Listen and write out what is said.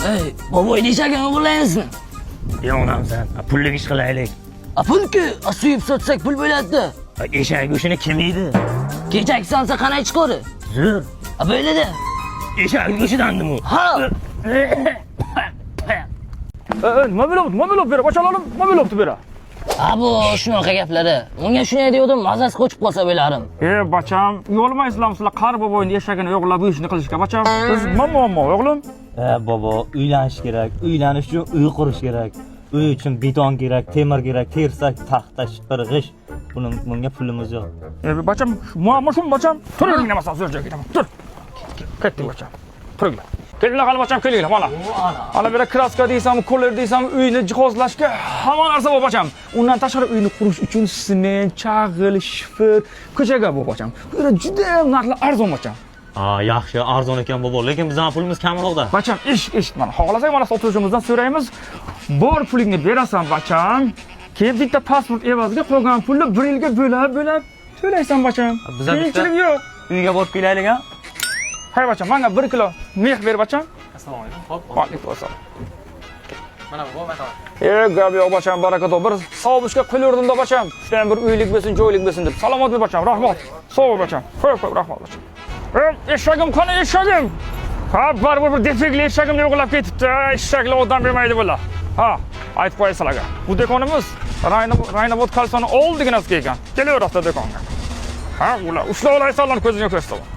Ey, boboyni eshagini qo'llayapsizmi? Yo'qamsan. Pullik ish qilaylik. Pulku, suyib sotsak pul bo'ladi-da. Eshak go'shini kim yeydi? Kechaki sansa qanday chiqadi? Zo'r. Bo'ladi. Eshak go'shidanmi? Ha. Nima bo'lib bera? Bochalarım, nima bo'libdi bera? Bu shunaqa gaplari. Unga shunday degandim, mazasi qochib qolsa bo'larim. Bacham, yo'lmaysizlarmi sizlar qari boboyni eshagini yo'qlab bu ishni qilishga, bacham? Siz muammo, o'g'lim. Bobo, uylanish kerak. Uylanish uchun uy qurish kerak. Uy uchun beton kerak, temir kerak, tersak, taxta, shipirg'ish. Bunga pulimiz yo'q. Bacham, muammo shu bacham. Turing nima so'z joyga ketaman. Tur. Ketdik bacham. Turinglar. Kelinglar hali bacham, kelinglar mana. Ana bera kraska deysam, ko'ler deysam, uyni jihozlashga hamma narsa bor bacham. Undan tashqari uyni qurish uchun sement, chag'il, shifir, ko'chaga bor bacham. Bu yerda juda ham narxlar arzon bacham. Yaxshi, arzon ekan bobo, lekin bizning pulimiz kamroqda. Bacham, ish mana xohlasak mana sotuvchimizdan so'raymiz. Bor pulingni berasan bacham. Keyin bitta pasport evaziga qo'ygan pulni 1 yilga bo'lab to'laysan bacham. Qiyinchilik yo'q. Uyga borib kelaylik ha. Hay bacham, menga 1 kilo mix ber bacham. Assalomu alaykum. Xo'p. Va alaykum assalom. Mana bu marhamat. Gap yo'q bacham, barakato. Bir savobishga qo'yardim-da bacham. Shundan bir uylik bo'lsin, joylik bo'lsin deb. Salomat bo'l bacham, rahmat. Sog' bo'l bacham. Xo'p, rahmat bacham. Eshagim qani eshagim? Baribir bir defekli eshagim yo'qlab ketibdi. Eshaklar odam bermaydi bular. Aytib qo'yasizlarga. Bu do'konimiz Raynobod kalsoni oldiginasiga ekan. Kelaverasizlar do'konga. Ular ushla olaysanlar ko'zingga ko'rsataman.